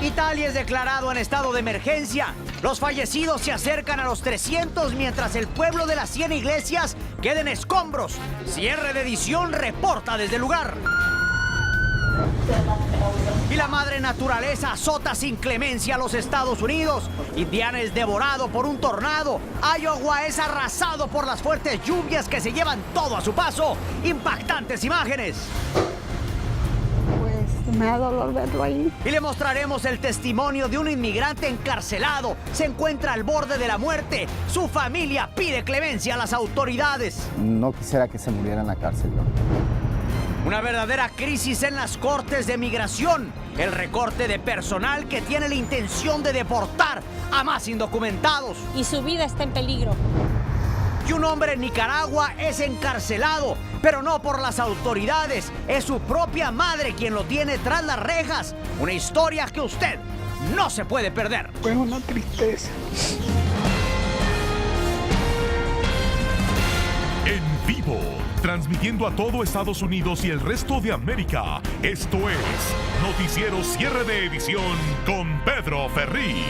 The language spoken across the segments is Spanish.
Italia es declarado en estado de emergencia. Los fallecidos se acercan a los 300 mientras el pueblo de las 100 iglesias queda en escombros. Cierre de Edición reporta desde el lugar. Y la madre naturaleza azota sin clemencia a los Estados Unidos. Indiana es devorado por un tornado. Iowa es arrasado por las fuertes lluvias que se llevan todo a su paso. Impactantes imágenes. Me da dolor verlo ahí. Y le mostraremos el testimonio de un inmigrante encarcelado. Se encuentra al borde de la muerte. Su familia pide clemencia a las autoridades. No quisiera que se muriera en la cárcel, ¿no? Una verdadera crisis en las cortes de migración. El recorte de personal que tiene la intención de deportar a más indocumentados. Y su vida está en peligro. Y un hombre en Nicaragua es encarcelado, pero no por las autoridades. Es su propia madre quien lo tiene tras las rejas. Una historia que usted no se puede perder. Fue una tristeza. En vivo, transmitiendo a todo Estados Unidos y el resto de América. Esto es Noticiero Cierre de Edición con Pedro Ferriz.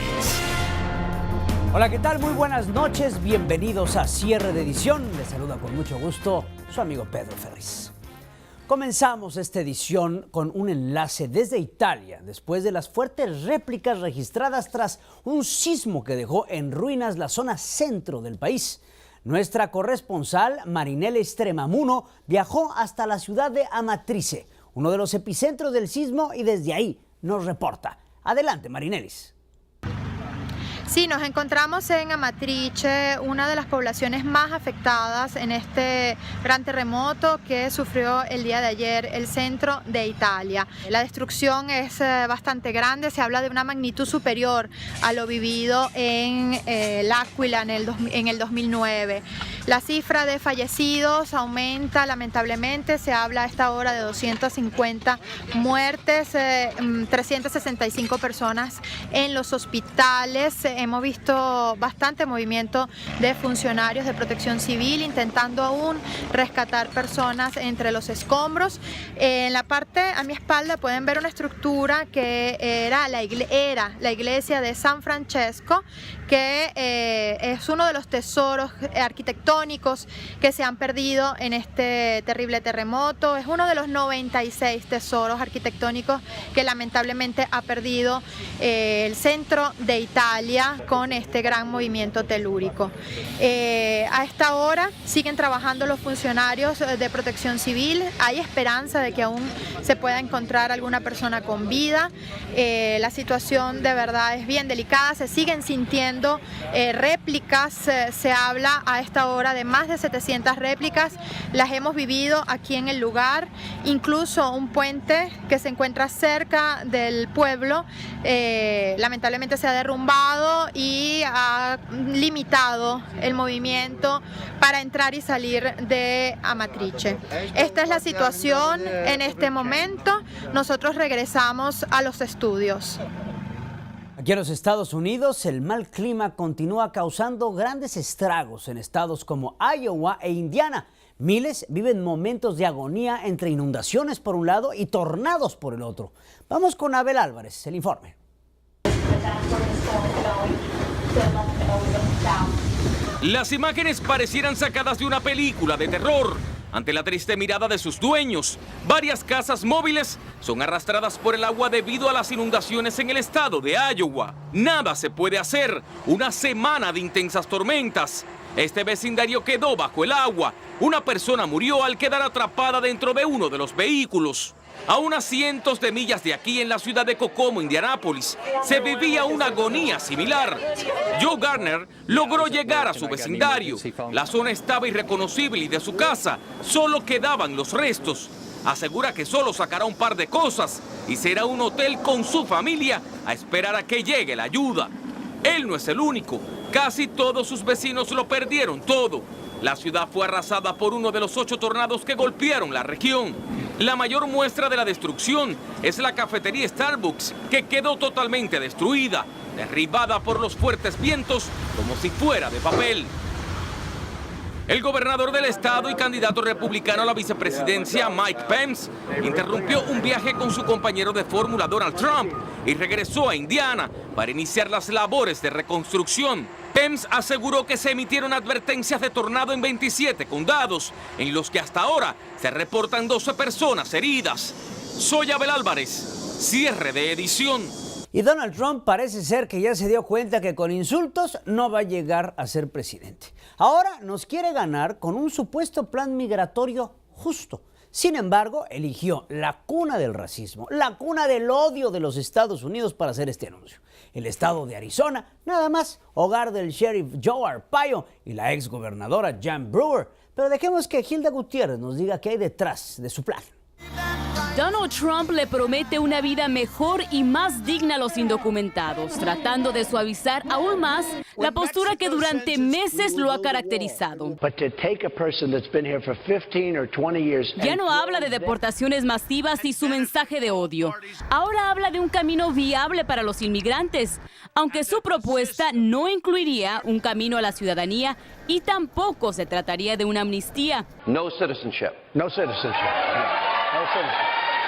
Hola, ¿qué tal? Muy buenas noches. Bienvenidos a Cierre de Edición. Les saluda con mucho gusto su amigo Pedro Ferriz. Comenzamos esta edición con un enlace desde Italia, después de las fuertes réplicas registradas tras un sismo que dejó en ruinas la zona centro del país. Nuestra corresponsal Marinela Stremamuno viajó hasta la ciudad de Amatrice, uno de los epicentros del sismo, y desde ahí nos reporta. Adelante, Marinelis. Sí, nos encontramos en Amatrice, una de las poblaciones más afectadas en este gran terremoto que sufrió el día de ayer el centro de Italia. La destrucción es bastante grande, se habla de una magnitud superior a lo vivido en L'Aquila en el 2009. La cifra de fallecidos aumenta lamentablemente, se habla a esta hora de 250 muertes, 365 personas en los hospitales. Hemos visto bastante movimiento de funcionarios de protección civil intentando aún rescatar personas entre los escombros. En la parte a mi espalda pueden ver una estructura que era la iglesia de San Francesco, que es uno de los tesoros arquitectónicos que se han perdido en este terrible terremoto. Es uno de los 96 tesoros arquitectónicos que lamentablemente ha perdido el centro de Italia con este gran movimiento telúrico. A esta hora siguen trabajando los funcionarios de protección civil. Hay esperanza de que aún se pueda encontrar alguna persona con vida. La situación de verdad es bien delicada, se siguen sintiendo réplicas, se habla a esta hora de más de 700 réplicas, las hemos vivido aquí en el lugar, incluso un puente que se encuentra cerca del pueblo lamentablemente se ha derrumbado y ha limitado el movimiento para entrar y salir de Amatrice. Esta es la situación en este momento. Nosotros regresamos a los estudios. Aquí en los Estados Unidos, el mal clima continúa causando grandes estragos en estados como Iowa e Indiana. Miles viven momentos de agonía entre inundaciones por un lado y tornados por el otro. Vamos con Abel Álvarez, el informe. Las imágenes parecieran sacadas de una película de terror. Ante la triste mirada de sus dueños, varias casas móviles son arrastradas por el agua debido a las inundaciones en el estado de Iowa. Nada se puede hacer. Una semana de intensas tormentas. Este vecindario quedó bajo el agua. Una persona murió al quedar atrapada dentro de uno de los vehículos. A unas cientos de millas de aquí, en la ciudad de Kokomo, Indianápolis, se vivía una agonía similar. Joe Garner logró llegar a su vecindario. La zona estaba irreconocible y de su casa solo quedaban los restos. Asegura que solo sacará un par de cosas y será un hotel con su familia a esperar a que llegue la ayuda. Él no es el único. Casi todos sus vecinos lo perdieron todo. La ciudad fue arrasada por uno de los 8 tornados que golpearon la región. La mayor muestra de la destrucción es la cafetería Starbucks, que quedó totalmente destruida, derribada por los fuertes vientos como si fuera de papel. El gobernador del estado y candidato republicano a la vicepresidencia, Mike Pence, interrumpió un viaje con su compañero de fórmula, Donald Trump, y regresó a Indiana para iniciar las labores de reconstrucción. Pence aseguró que se emitieron advertencias de tornado en 27 condados, en los que hasta ahora se reportan 12 personas heridas. Soy Abel Álvarez, cierre de edición. Y Donald Trump parece ser que ya se dio cuenta que con insultos no va a llegar a ser presidente. Ahora nos quiere ganar con un supuesto plan migratorio justo. Sin embargo, eligió la cuna del racismo, la cuna del odio de los Estados Unidos para hacer este anuncio. El estado de Arizona, nada más, hogar del sheriff Joe Arpaio y la exgobernadora Jan Brewer. Pero dejemos que Hilda Gutiérrez nos diga qué hay detrás de su plan. Donald Trump le promete una vida mejor y más digna a los indocumentados, tratando de suavizar aún más la postura que durante meses lo ha caracterizado. Ya no habla de deportaciones masivas y su mensaje de odio. Ahora habla de un camino viable para los inmigrantes, aunque su propuesta no incluiría un camino a la ciudadanía y tampoco se trataría de una amnistía. No citizenship. No citizenship.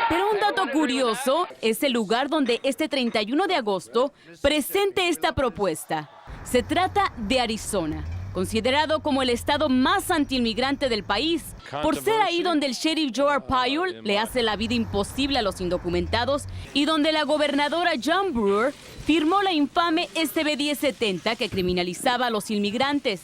Pero un dato curioso es el lugar donde este 31 de agosto presente esta propuesta. Se trata de Arizona, considerado como el estado más antiinmigrante del país, por ser ahí donde el sheriff Joe Arpaio le hace la vida imposible a los indocumentados y donde la gobernadora Jan Brewer firmó la infame SB 1070 que criminalizaba a los inmigrantes.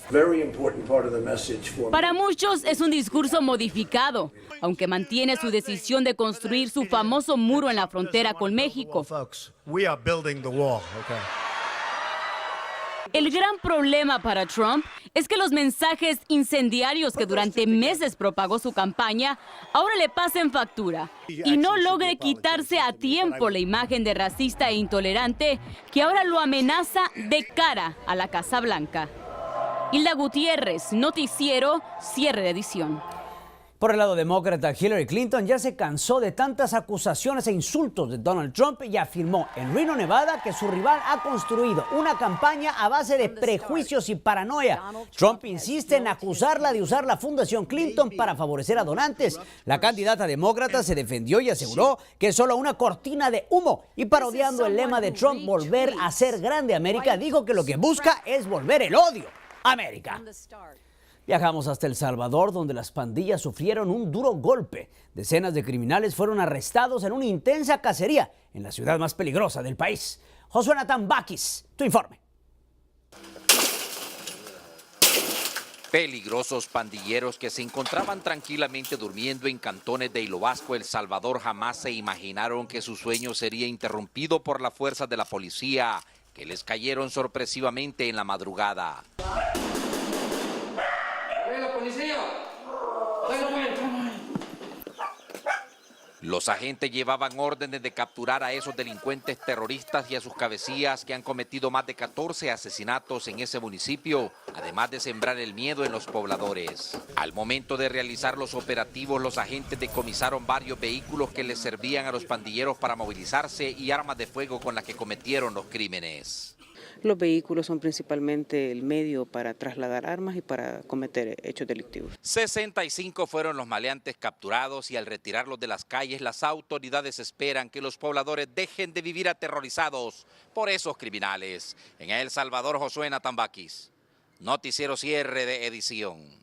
Para muchos es un discurso modificado, aunque mantiene su decisión de construir su famoso muro en la frontera con México. El gran problema para Trump es que los mensajes incendiarios que durante meses propagó su campaña ahora le pasen factura y no logre quitarse a tiempo la imagen de racista e intolerante que ahora lo amenaza de cara a la Casa Blanca. Hilda Gutiérrez, noticiero, cierre de edición. Por el lado demócrata, Hillary Clinton ya se cansó de tantas acusaciones e insultos de Donald Trump y afirmó en Reno, Nevada, que su rival ha construido una campaña a base de prejuicios y paranoia. Trump insiste en acusarla de usar la Fundación Clinton para favorecer a donantes. La candidata demócrata se defendió y aseguró que es solo una cortina de humo y parodiando el lema de Trump, volver a ser grande América, dijo que lo que busca es volver el odio a América. Viajamos hasta El Salvador, donde las pandillas sufrieron un duro golpe. Decenas de criminales fueron arrestados en una intensa cacería en la ciudad más peligrosa del país. Josué Natán Baquis, tu informe. Peligrosos pandilleros que se encontraban tranquilamente durmiendo en cantones de Hilo Vasco, El Salvador, jamás se imaginaron que su sueño sería interrumpido por las fuerzas de la policía, que les cayeron sorpresivamente en la madrugada. Los agentes llevaban órdenes de capturar a esos delincuentes terroristas y a sus cabecillas que han cometido más de 14 asesinatos en ese municipio, además de sembrar el miedo en los pobladores. Al momento de realizar los operativos, los agentes decomisaron varios vehículos que les servían a los pandilleros para movilizarse y armas de fuego con las que cometieron los crímenes. Los vehículos son principalmente el medio para trasladar armas y para cometer hechos delictivos. 65 fueron los maleantes capturados y al retirarlos de las calles, las autoridades esperan que los pobladores dejen de vivir aterrorizados por esos criminales. En El Salvador, Josué Natán Baquis, noticiero cierre de edición.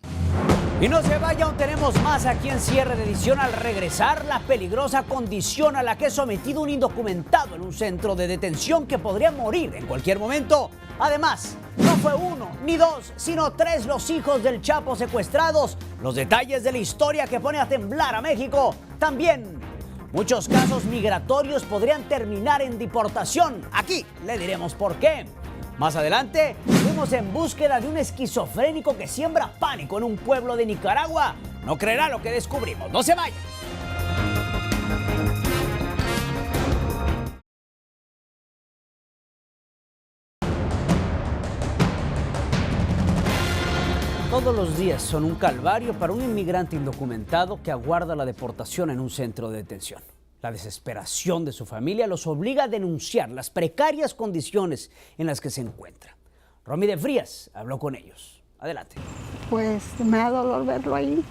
Y no se vaya, aún tenemos más aquí en cierre de edición. Al regresar, la peligrosa condición a la que es sometido un indocumentado en un centro de detención que podría morir en cualquier momento. Además, no fue uno ni dos, sino tres los hijos del Chapo secuestrados. Los detalles de la historia que pone a temblar a México. También, muchos casos migratorios podrían terminar en deportación. Aquí le diremos por qué. Más adelante, fuimos en búsqueda de un esquizofrénico que siembra pánico en un pueblo de Nicaragua. No creerá lo que descubrimos. ¡No se vaya! Todos los días son un calvario para un inmigrante indocumentado que aguarda la deportación en un centro de detención. La desesperación de su familia los obliga a denunciar las precarias condiciones en las que se encuentra. Romy de Frías habló con ellos. Adelante. Pues me da dolor verlo ahí.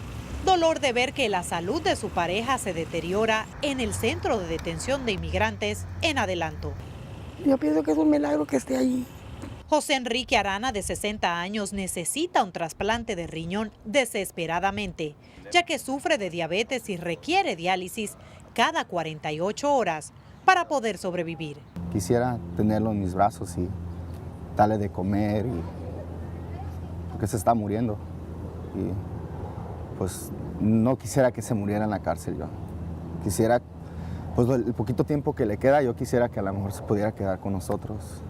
Dolor de ver que la salud de su pareja se deteriora en el centro de detención de inmigrantes en Adelanto. Yo pienso que es un milagro que esté allí. José Enrique Arana, de 60 años, necesita un trasplante de riñón desesperadamente, ya que sufre de diabetes y requiere diálisis cada 48 horas para poder sobrevivir. Quisiera tenerlo en mis brazos y darle de comer, porque se está muriendo. Y pues no quisiera que se muriera en la cárcel yo. Quisiera, pues el poquito tiempo que le queda, yo quisiera que a lo mejor se pudiera quedar con nosotros.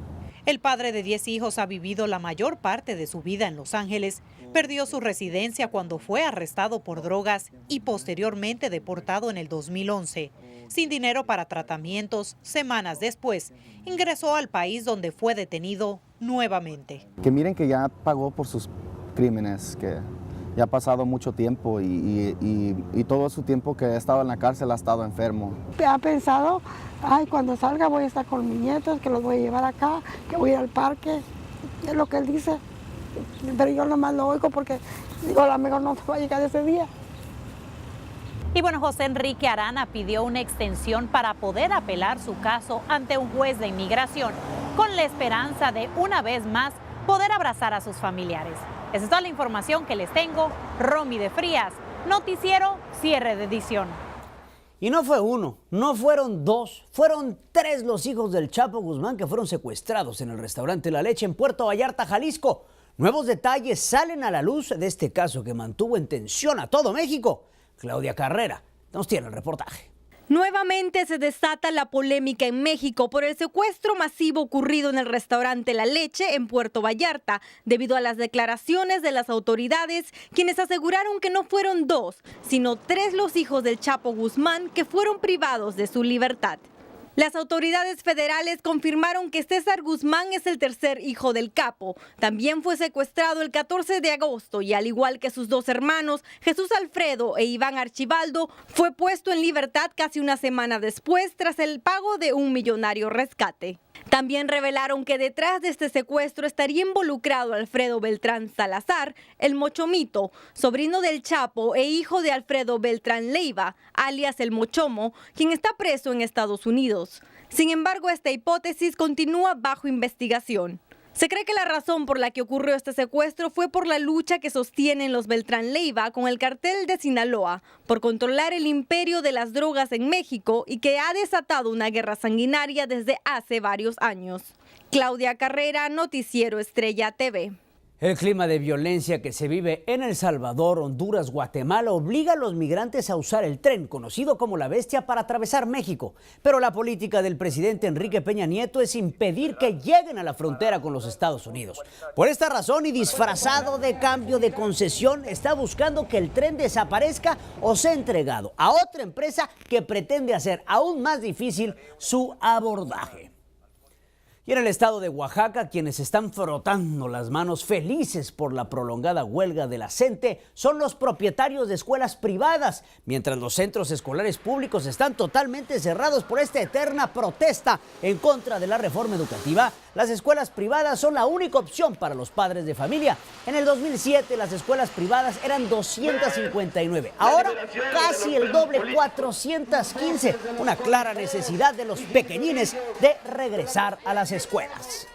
El padre de 10 hijos ha vivido la mayor parte de su vida en Los Ángeles. Perdió su residencia cuando fue arrestado por drogas y posteriormente deportado en el 2011. Sin dinero para tratamientos, semanas después, ingresó al país donde fue detenido nuevamente. Que miren que ya pagó por sus crímenes, que ya ha pasado mucho tiempo y todo su tiempo que ha estado en la cárcel ha estado enfermo. Ha pensado, ay, cuando salga voy a estar con mis nietos, que los voy a llevar acá, que voy a ir al parque. Es lo que él dice. Pero yo nomás lo oigo porque digo, a lo mejor no va a llegar ese día. Y bueno, José Enrique Arana pidió una extensión para poder apelar su caso ante un juez de inmigración, con la esperanza de una vez más poder abrazar a sus familiares. Esa es toda la información que les tengo. Romy de Frías, Noticiero Cierre de Edición. Y no fue uno, no fueron dos, fueron tres los hijos del Chapo Guzmán que fueron secuestrados en el restaurante La Leche en Puerto Vallarta, Jalisco. Nuevos detalles salen a la luz de este caso que mantuvo en tensión a todo México. Claudia Carrera nos tiene el reportaje. Nuevamente se desata la polémica en México por el secuestro masivo ocurrido en el restaurante La Leche en Puerto Vallarta, debido a las declaraciones de las autoridades, quienes aseguraron que no fueron dos, sino tres los hijos del Chapo Guzmán que fueron privados de su libertad. Las autoridades federales confirmaron que César Guzmán es el tercer hijo del capo. También fue secuestrado el 14 de agosto y al igual que sus dos hermanos, Jesús Alfredo e Iván Archibaldo, fue puesto en libertad casi una semana después tras el pago de un millonario rescate. También revelaron que detrás de este secuestro estaría involucrado Alfredo Beltrán Salazar, el Mochomito, sobrino del Chapo e hijo de Alfredo Beltrán Leiva, alias el Mochomo, quien está preso en Estados Unidos. Sin embargo, esta hipótesis continúa bajo investigación. Se cree que la razón por la que ocurrió este secuestro fue por la lucha que sostienen los Beltrán Leiva con el cartel de Sinaloa por controlar el imperio de las drogas en México y que ha desatado una guerra sanguinaria desde hace varios años. Claudia Carrera, Noticiero Estrella TV. El clima de violencia que se vive en El Salvador, Honduras, Guatemala obliga a los migrantes a usar el tren, conocido como la Bestia, para atravesar México. Pero la política del presidente Enrique Peña Nieto es impedir que lleguen a la frontera con los Estados Unidos. Por esta razón y disfrazado de cambio de concesión, está buscando que el tren desaparezca o sea entregado a otra empresa que pretende hacer aún más difícil su abordaje. Y en el estado de Oaxaca, quienes están frotando las manos felices por la prolongada huelga de la CENTE son los propietarios de escuelas privadas, mientras los centros escolares públicos están totalmente cerrados por esta eterna protesta en contra de la reforma educativa. Las escuelas privadas son la única opción para los padres de familia. En el 2007 las escuelas privadas eran 259, ahora casi el doble, 415. Una clara necesidad de los pequeñines de regresar a las escuelas.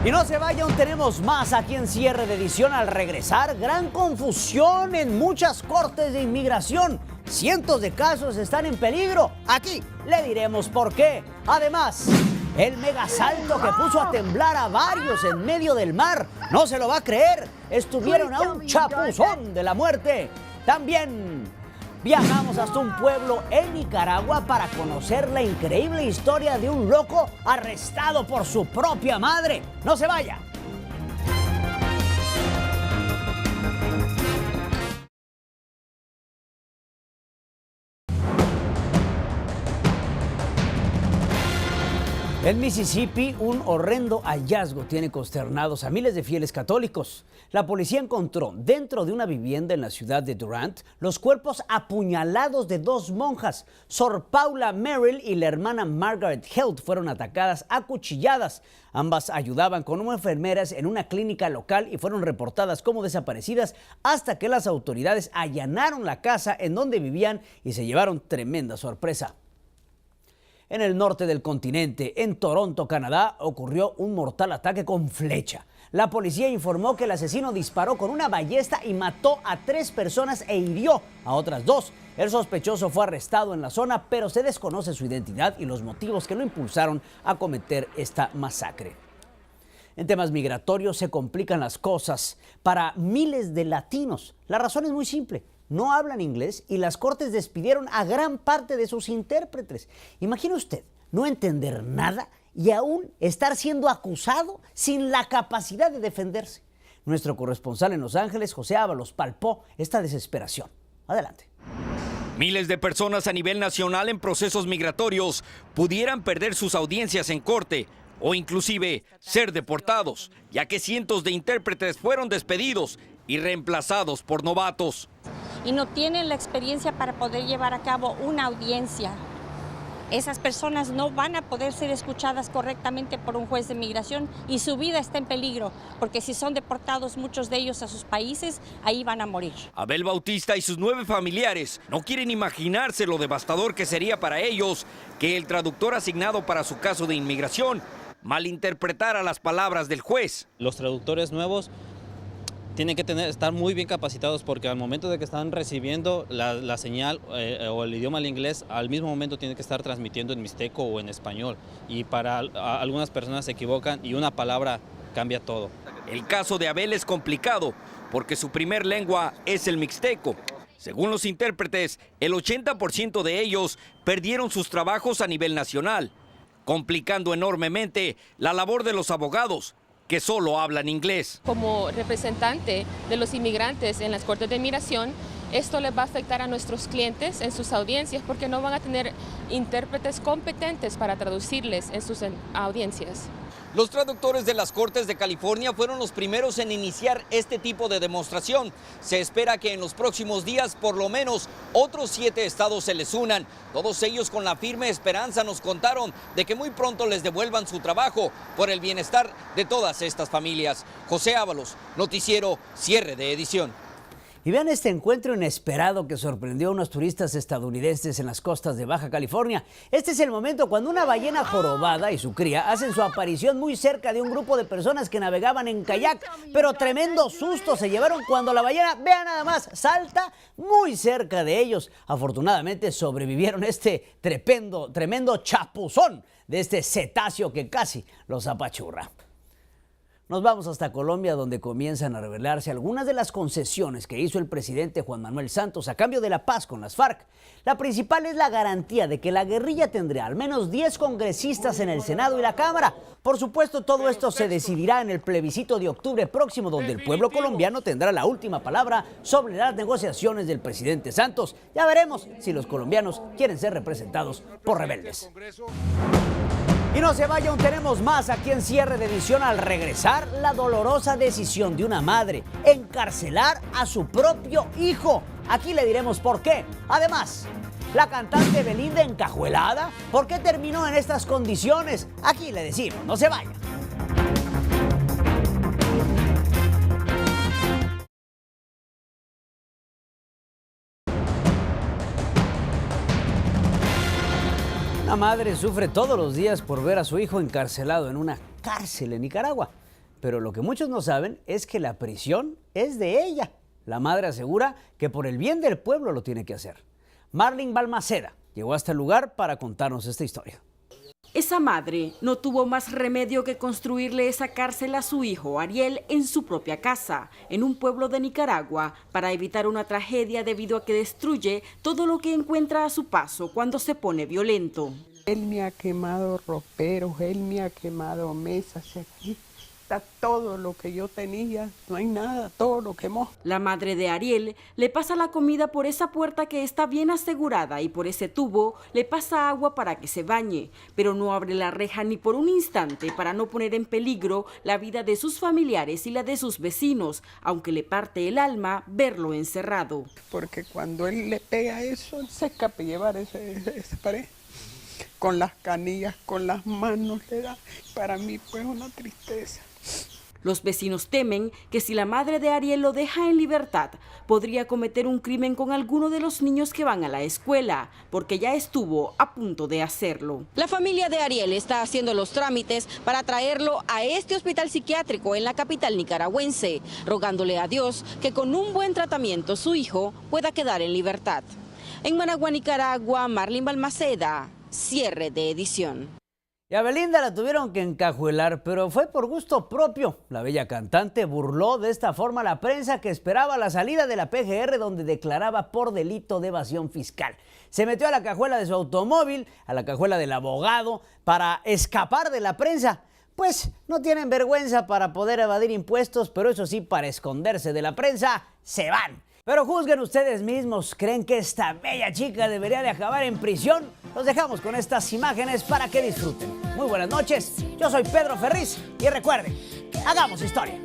Y no se vaya, aún tenemos más aquí en Cierre de Edición. Al regresar, gran confusión en muchas cortes de inmigración. Cientos de casos están en peligro. Aquí le diremos por qué. Además, el megasalto que puso a temblar a varios en medio del mar. No se lo va a creer. Estuvieron a un chapuzón de la muerte. También viajamos hasta un pueblo en Nicaragua para conocer la increíble historia de un loco arrestado por su propia madre. No se vaya. En Mississippi, un horrendo hallazgo tiene consternados a miles de fieles católicos. La policía encontró dentro de una vivienda en la ciudad de Durant los cuerpos apuñalados de dos monjas. Sor Paula Merrill y la hermana Margaret Helt fueron atacadas a cuchilladas. Ambas ayudaban como enfermeras en una clínica local y fueron reportadas como desaparecidas hasta que las autoridades allanaron la casa en donde vivían y se llevaron tremenda sorpresa. En el norte del continente, en Toronto, Canadá, ocurrió un mortal ataque con flecha. La policía informó que el asesino disparó con una ballesta y mató a 3 personas e hirió a otras 2. El sospechoso fue arrestado en la zona, pero se desconoce su identidad y los motivos que lo impulsaron a cometer esta masacre. En temas migratorios se complican las cosas para miles de latinos. La razón es muy simple. No hablan inglés y las cortes despidieron a gran parte de sus intérpretes. Imagine usted no entender nada y aún estar siendo acusado sin la capacidad de defenderse. Nuestro corresponsal en Los Ángeles, José Ábalos, palpó esta desesperación. Adelante. Miles de personas a nivel nacional en procesos migratorios pudieran perder sus audiencias en corte o inclusive ser deportados, ya que cientos de intérpretes fueron despedidos y reemplazados por novatos. Y no tienen la experiencia para poder llevar a cabo una audiencia. Esas personas no van a poder ser escuchadas correctamente por un juez de migración y su vida está en peligro, porque si son deportados muchos de ellos a sus países, ahí van a morir. Abel Bautista y sus 9 familiares no quieren imaginarse lo devastador que sería para ellos que el traductor asignado para su caso de inmigración malinterpretara las palabras del juez. Los traductores nuevos tienen que estar muy bien capacitados porque al momento de que están recibiendo la señal o el idioma del inglés, al mismo momento tienen que estar transmitiendo en mixteco o en español. Y para algunas personas se equivocan y una palabra cambia todo. El caso de Abel es complicado porque su primer lengua es el mixteco. Según los intérpretes, el 80% de ellos perdieron sus trabajos a nivel nacional, complicando enormemente la labor de los abogados, que solo hablan inglés. Como representante de los inmigrantes en las cortes de inmigración, esto les va a afectar a nuestros clientes en sus audiencias porque no van a tener intérpretes competentes para traducirles en sus audiencias. Los traductores de las Cortes de California fueron los primeros en iniciar este tipo de demostración. Se espera que en los próximos días por lo menos otros 7 estados se les unan. Todos ellos con la firme esperanza nos contaron de que muy pronto les devuelvan su trabajo por el bienestar de todas estas familias. José Ábalos, Noticiero, cierre de edición. Y vean este encuentro inesperado que sorprendió a unos turistas estadounidenses en las costas de Baja California. Este es el momento cuando una ballena jorobada y su cría hacen su aparición muy cerca de un grupo de personas que navegaban en kayak. Pero tremendo susto se llevaron cuando la ballena, vean nada más, salta muy cerca de ellos. Afortunadamente sobrevivieron este tremendo chapuzón de este cetáceo que casi los apachurra. Nos vamos hasta Colombia, donde comienzan a revelarse algunas de las concesiones que hizo el presidente Juan Manuel Santos a cambio de la paz con las FARC. La principal es la garantía de que la guerrilla tendrá al menos 10 congresistas en el Senado y la Cámara. Por supuesto, todo esto se decidirá en el plebiscito de octubre próximo, donde el pueblo colombiano tendrá la última palabra sobre las negociaciones del presidente Santos. Ya veremos si los colombianos quieren ser representados por rebeldes. Y no se vaya, aún tenemos más aquí en Cierre de Edición. Al regresar, la dolorosa decisión de una madre: encarcelar a su propio hijo. Aquí le diremos por qué. Además, la cantante Belinda encajuelada, ¿por qué terminó en estas condiciones? Aquí le decimos, no se vaya. Una madre sufre todos los días por ver a su hijo encarcelado en una cárcel en Nicaragua. Pero lo que muchos no saben es que la prisión es de ella. La madre asegura que por el bien del pueblo lo tiene que hacer. Marlene Balmaceda llegó hasta el lugar para contarnos esta historia. Esa madre no tuvo más remedio que construirle esa cárcel a su hijo Ariel en su propia casa, en un pueblo de Nicaragua, para evitar una tragedia debido a que destruye todo lo que encuentra a su paso cuando se pone violento. Él me ha quemado roperos, él me ha quemado mesas aquí, está todo lo que yo tenía, no hay nada, todo lo quemó. La madre de Ariel le pasa la comida por esa puerta que está bien asegurada y por ese tubo le pasa agua para que se bañe, pero no abre la reja ni por un instante para no poner en peligro la vida de sus familiares y la de sus vecinos, aunque le parte el alma verlo encerrado. Porque cuando él le pega eso, él se escapa y llevar esa pared. Con las canillas, con las manos le da. Para mí fue una tristeza. Los vecinos temen que si la madre de Ariel lo deja en libertad, podría cometer un crimen con alguno de los niños que van a la escuela, porque ya estuvo a punto de hacerlo. La familia de Ariel está haciendo los trámites para traerlo a este hospital psiquiátrico en la capital nicaragüense, rogándole a Dios que con un buen tratamiento su hijo pueda quedar en libertad. En Managua, Nicaragua, Marlene Balmaceda, cierre de edición. Y a Belinda la tuvieron que encajuelar, pero fue por gusto propio. La bella cantante burló de esta forma a la prensa que esperaba la salida de la PGR, donde declaraba por delito de evasión fiscal. Se metió a la cajuela de su automóvil, a la cajuela del abogado, para escapar de la prensa. Pues no tienen vergüenza para poder evadir impuestos, pero eso sí, para esconderse de la prensa, se van. Pero juzguen ustedes mismos, ¿creen que esta bella chica debería de acabar en prisión? Los dejamos con estas imágenes para que disfruten. Muy buenas noches, yo soy Pedro Ferriz y recuerden, hagamos historia.